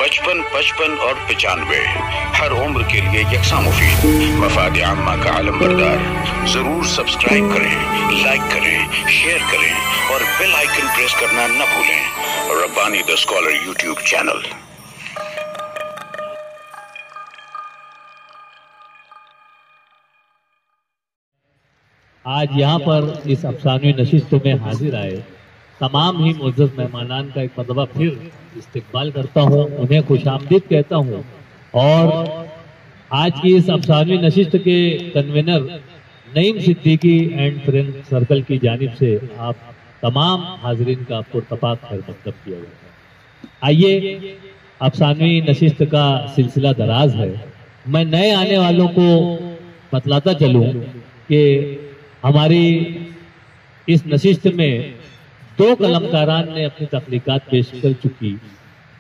55, 55 और 95, हर उम्र के लिए यकसा मुफीद। मफाद आम्मा का आलम बरदार। जरूर सब्सक्राइब करें, लाइक करें, शेयर करें और बेल आइकन प्रेस करना न भूलें। Rabbani the scholar YouTube channel. आज यहाँ पर इस अफसानवी नशिस्त में हाजिर आए तमाम ही मुअज़्ज़ज़ मेहमानान का एक मरतबा फिर इस्तकबाल करता हूँ, उन्हें खुशामदीद कहता हूँ। और आज की इस अफसानवी नशिस्त के convener Naeem Siddiqui and friend circle की जानिब से आप तमाम हाजरीन का पुरतपाक खैर मकदम किया जाता है। आइए, अफसानवी नशिस्त का सिलसिला दराज है। मैं नए आने वालों को बतलाता चलूँ कि हमारी इस नशिस्त में 2 कलमकारान ने अपनी तख्लीकात पेश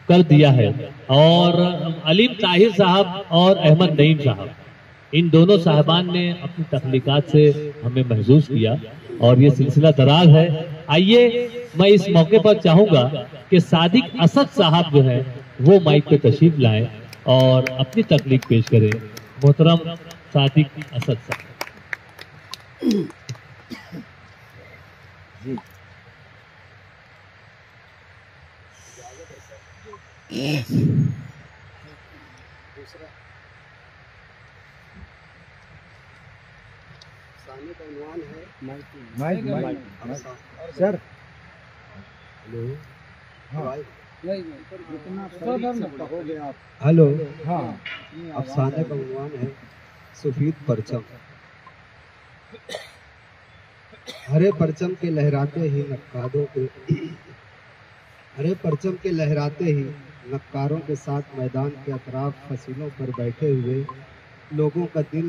कर दिया है, और अलीम ताहिर साहब और अहमद नईम साहब, इन दोनों साहबान ने अपनी तख्लीकात से हमें महसूस किया और ये सिलसिला दराज है। आइए, मैं इस मौके पर चाहूंगा कि सादिक असद साहब जो है वो माइक पे तशरीफ लाएं और अपनी तख्लीक पेश करें। मोहतरम सादिक असद साहब। सामने का उन्वान है सर। हेलो, हाँ हेलो, हाँ, अफसाने का उन्वान है सफेद परचम। हरे परचम के लहराते ही नक्कारों के नक्कारों के साथ मैदान के अतराफ फसीलों पर बैठे हुए लोगों का दिल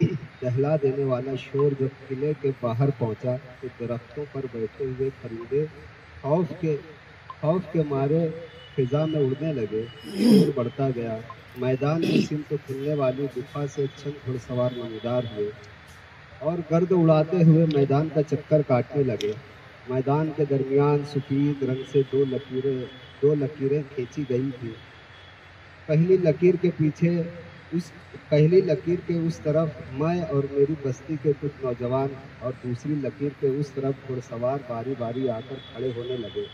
दहला देने वाला शोर जब किले के बाहर पहुंचा तो दरख्तों पर बैठे हुए परिंदे खौफ के मारे फिजा में उड़ने लगे। शोर बढ़ता गया। मैदान में सिमत खुलने वाली गुफा से चंद घुड़सवार नमदार हुए और गर्द उड़ाते हुए मैदान का चक्कर काटने लगे। मैदान के दरमियान सफेद रंग से दो लकीरें खींची गई थी। पहली लकीर के उस तरफ मैं और मेरी बस्ती के कुछ नौजवान और दूसरी लकीर के उस तरफ घुड़सवार बारी बारी आकर खड़े होने लगे।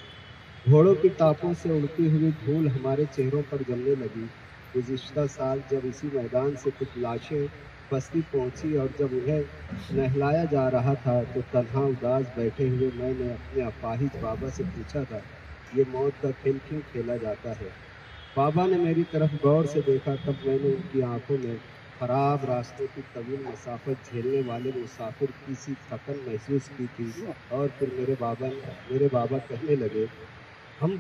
घोड़ों की टापों से उड़ती हुई धूल हमारे चेहरों पर जमने लगी। गुज़िश्ता साल जब इसी मैदान से कुछ लाशें बस्ती पहुंची और जब उन्हें नहलाया जा रहा था तो तन्हा उदास बैठे हुए मैंने अपने अपाहिज बाबा से पूछा था, ये मौत का खेल क्यों खेला जाता है? बाबा ने मेरी तरफ गौर से देखा। तब मैंने उनकी आंखों में खराब रास्तों की तवील मसाफत झेलने वाले मुसाफिर की सी थकन महसूस की थी। और फिर मेरे बाबा कहने लगे, हम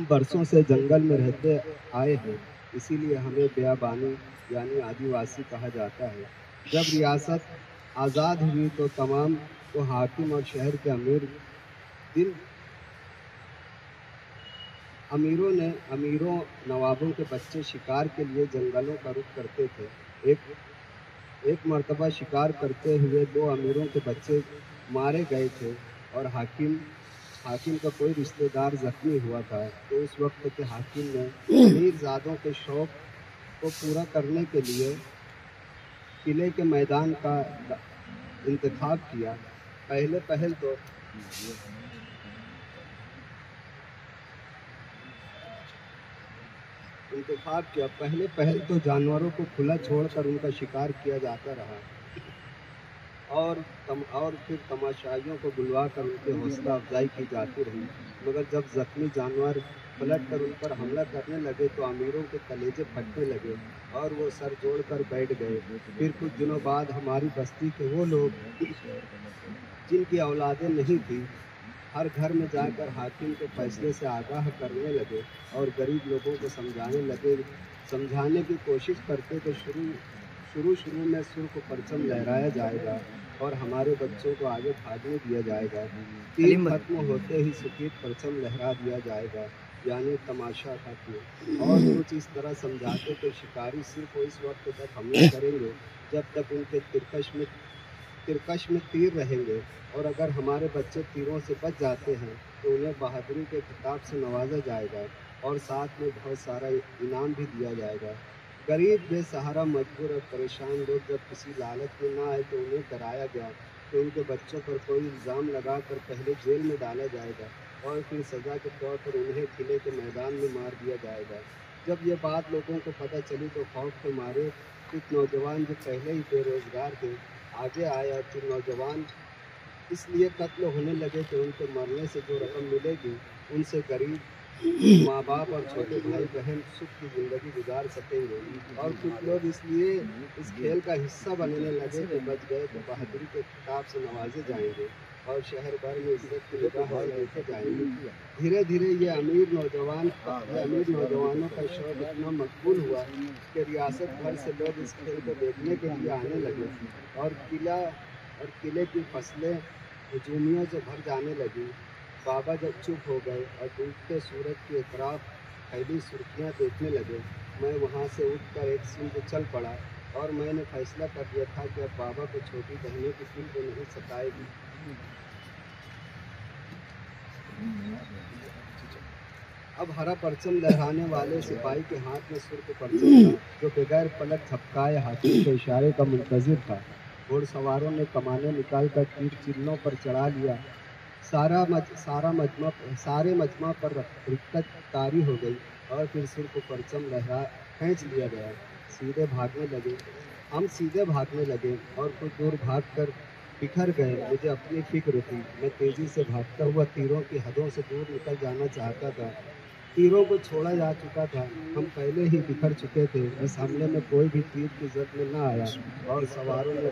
बरसों से जंगल में रहते आए हैं, इसीलिए हमें बियाबानी यानी आदिवासी कहा जाता है। जब रियासत आज़ाद हुई तो हाकिम और शहर के अमीरों नवाबों के बच्चे शिकार के लिए जंगलों का रुख करते थे। एक मर्तबा शिकार करते हुए 2 अमीरों के बच्चे मारे गए थे और हाकिम का कोई रिश्तेदार जख्मी हुआ था। तो उस वक्त के हाकिम ने मीरजादों के शौक को पूरा करने के लिए किले के मैदान का इंतखाब किया। पहले तो जानवरों को खुला छोड़कर उनका शिकार किया जाता रहा और फिर तमाशाइयों को बुलवाकर उनकी हौसला अफजाई की जाती रही। मगर जब जख्मी जानवर पलटकर उन पर हमला करने लगे तो अमीरों के कलेजे फटने लगे और वो सर जोड़कर बैठ गए। फिर कुछ दिनों बाद हमारी बस्ती के वो लोग जिनकी औलादें नहीं थी हर घर में जाकर हाकिम के फैसले से आगाह करने लगे और गरीब लोगों को समझाने की कोशिश करते। तो शुरू में सुर को परचम लहराया जाएगा और हमारे बच्चों को आगे भागने दिया जाएगा। तीर खत्म होते ही सफेद परचम लहरा दिया जाएगा, यानी तमाशा खत्म। और कुछ इस तरह समझाते तो शिकारी सिर्फ इस वक्त तक हमला करेंगे जब तक उनके तिरकश में तीर रहेंगे, और अगर हमारे बच्चे तीरों से बच जाते हैं तो उन्हें बहादुरी के खिताब से नवाजा जाएगा। और साथ में बहुत सारा इनाम भी दिया जाएगा। गरीब, बेसहारा, मजबूर और परेशान लोग जब किसी लालच में ना आए तो उन्हें डराया गया कि उनके बच्चों पर कोई इल्ज़ाम लगाकर पहले जेल में डाला जाएगा और फिर सज़ा के तौर पर उन्हें किले के मैदान में मार दिया जाएगा। जब ये बात लोगों को पता चली तो खौफ के मारे कुछ नौजवान जो पहले ही बेरोज़गार थे आगे आए और फिर नौजवान इसलिए कत्ल होने लगे कि उनके मरने से जो रकम मिलेगी उनसे गरीब माँ बाप और छोटे भाई बहन सुख की ज़िंदगी गुजार सकेंगे। और कुछ लोग इसलिए इस खेल का हिस्सा बनने लगे कि बच गए तो बहादुरी के खिताब से नवाजे जाएंगे और शहर भर में इज्जत की निगाह देखे जाएंगे। धीरे धीरे ये अमीर नौजवानों का शौक इतना मकबूल हुआ कि रियासत भर से लोग इस खेल को देखने के लिए आने लगे और किले की फसलें हजूमियों से भर जाने लगी। बाबा जब चुप हो गए और डूबते सूरज की अतराफ फैली सुर्खियाँ देखने लगे, मैं वहाँ से उठकर एक सीन पे चल पड़ा और मैंने फैसला कर दिया था कि अब बाबा को छोटी बहनों की फिक्र नहीं सताएगी। अब हरा परचम लहराने वाले सिपाही के हाथ में सुर्ख परचम था, जो बगैर पलक झपकाए हाथी के इशारे का मुंतजिर था। घोड़सवारों ने कमाने निकाल कर तीर चिन्हों पर चढ़ा लिया। सारे मजमा पर रिक्कत तारी हो गई और फिर सिर को परचम लहरा खींच लिया गया। हम सीधे भागने लगे और कुछ दूर भागकर बिखर गए। मुझे अपनी फिक्र थी। मैं तेज़ी से भागता हुआ तीरों की हदों से दूर निकल जाना चाहता था। तीरों को छोड़ा जा चुका था, हम पहले ही बिखर चुके थे। इस हमले में कोई भी तीर की जद में न आया और सवारों ने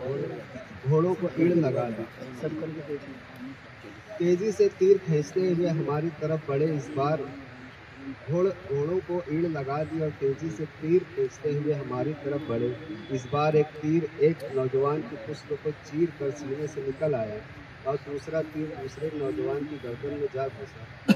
घोड़ों को ईड़ लगा दी। तेज़ी से तीर खींचते हुए हमारी तरफ बढ़े। इस बार घोड़ों को ईड़ लगा दी और तेज़ी से तीर खींचते हुए हमारी तरफ बढ़े। इस बार एक तीर एक नौजवान की पुष्ट को चीर कर सीने से निकल आया और दूसरा तीर दूसरे नौजवान की गर्दन में जा घुसा।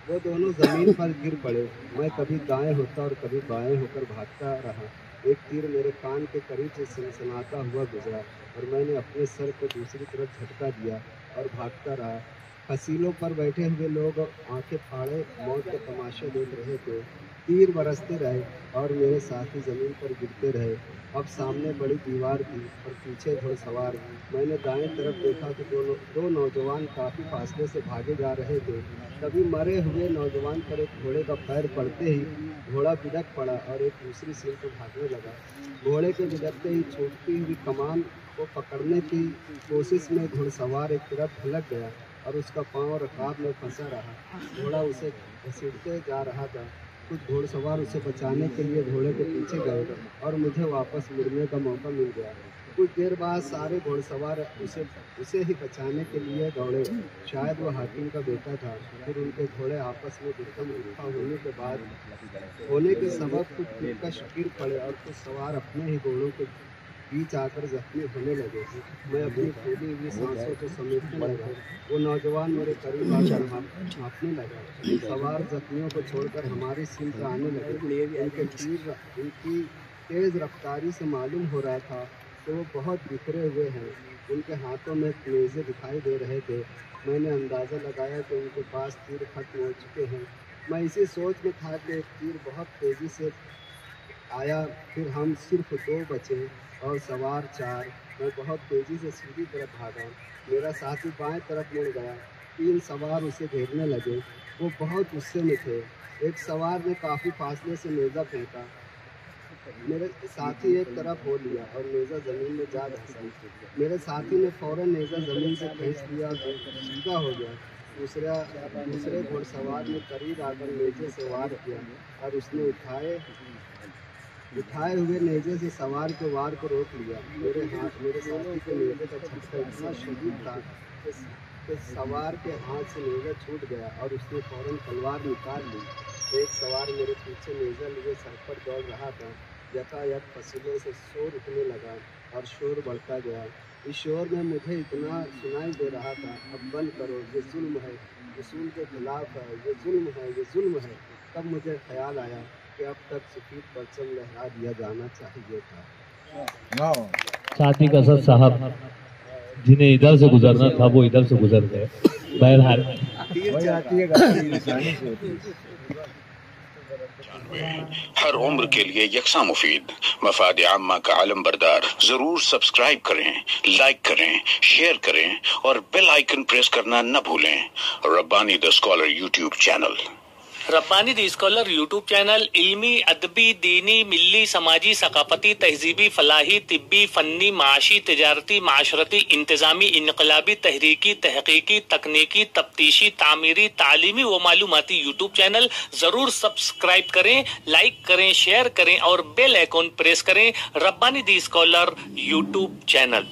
वो दोनों ज़मीन पर गिर पड़े। मैं कभी दाएं होता और कभी बाएं होकर भागता रहा। एक तीर मेरे कान के करीब से सनसनाता हुआ गुजरा और मैंने अपने सर को दूसरी तरफ झटका दिया और भागता रहा। फसीलों पर बैठे हुए लोग आंखें फाड़े मौत के तमाशे देख रहे थे। तीर बरसते रहे और मेरे साथी ज़मीन पर गिरते रहे। अब सामने बड़ी दीवार थी और पीछे घोड़सवार। मैंने दाएं तरफ देखा कि दो नौजवान काफ़ी फासले से भागे जा रहे थे। तभी मरे हुए नौजवान पर एक घोड़े का पैर पड़ते ही घोड़ा बिदक पड़ा और एक दूसरी सीट पर भागने लगा। घोड़े के बिदकते ही छूटती हुई कमान को पकड़ने की कोशिश में घुड़सवार एक तरफ ढलक गया और उसका पाँव रकाब में फंसा रहा। घोड़ा उसे घसीटते जा रहा था। कुछ घोड़सवार उसे बचाने के लिए घोड़े के पीछे गए और मुझे वापस मुड़ने का मौका मिल गया। कुछ देर बाद सारे घोड़सवार उसे ही बचाने के लिए दौड़े। शायद वो हाकिम का बेटा था। फिर उनके घोड़े आपस में दुर्गम इकट्ठा होने के सबब कुछ दिलकश गिर पड़े और कुछ सवार अपने ही घोड़ों के बीच आकर जख्मी होने लगे। मैं अपनी फूली हुई सांसों को समेटने लगा। वो नौजवान मेरे करीब आकर हाँफने लगा। सवार जख्मियों को छोड़कर हमारी सीम पर आने लगे। उनकी तेज़ रफ्तारी से मालूम हो रहा था कि वो बहुत बिखरे हुए हैं। उनके हाथों में नेज़े दिखाई दे रहे थे। मैंने अंदाज़ा लगाया कि उनके पास तीर खत्म हो चुके हैं। मैं इसी सोच में था कि एक तीर बहुत तेज़ी से आया। फिर हम सिर्फ 2 बचे और सवार 4। मैं बहुत तेज़ी से सीधी तरफ भागा। मेरा साथी बाएं तरफ मुड़ गया। 3 सवार उसे घेरने लगे। वो बहुत गुस्से में थे। एक सवार ने काफ़ी फासले से नेज़ा फेंका। मेरे साथी एक तरफ हो लिया और नेज़ा ज़मीन में जा धंसा। मेरे साथी ने फ़ौरन नेज़ा ज़मीन से खींच लिया और सीधा हो गया। दूसरे घोड़सवार ने करीब आकर नेज़े से वार किया और उसने उठाए हुए नेज़े से सवार के वार को रोक लिया। मेरे साथी के नेज़े का झटका इतना शदीद था कि सवार के हाथ से नेज़ा छूट गया और उसने फ़ौरन तलवार निकाल ली। एक सवार मेरे पीछे नेज़ा लिए सर पर दौड़ रहा था। यकायक फसीलों से शोर उठने लगा और शोर बढ़ता गया। इस शोर में मुझे इतना सुनाई दे रहा था, अब बंद करो, ये जुल्म है, रसूल के खिलाफ है, ये जुल्म है, ये जुल्म है। तब मुझे ख्याल आया कि अब तक सफ़ेद परचम लहरा दिया जाना चाहिए था। साथी कसर साहब जिन्हें इधर से गुजरना था वो इधर से गुजर गए। बहरहाल हर उम्र के लिए यकसा मुफीद मफाद आम्मा का आलम बरदार। जरूर सब्सक्राइब करें, लाइक करें, शेयर करें और बेल आइकन प्रेस करना न भूलें। Rabbani the scholar YouTube channel. Rabbani the scholar YouTube channel इल्मी, अदबी, दीनी, मिली, समाजी, सकाफती, तहजीबी, फलाही, तिब्बी, फन्नी, माशी, तिजारती, माशरती, इंतजामी, इनकलाबी, तहरीकी, तहकीकी, तकनीकी, तफ्तीशी, तामीरी, तालीमी व मालूमाती यूट्यूब चैनल। जरूर सब्सक्राइब करें, लाइक करें, शेयर करें और बेल आइकन प्रेस करें। Rabbani the scholar YouTube channel.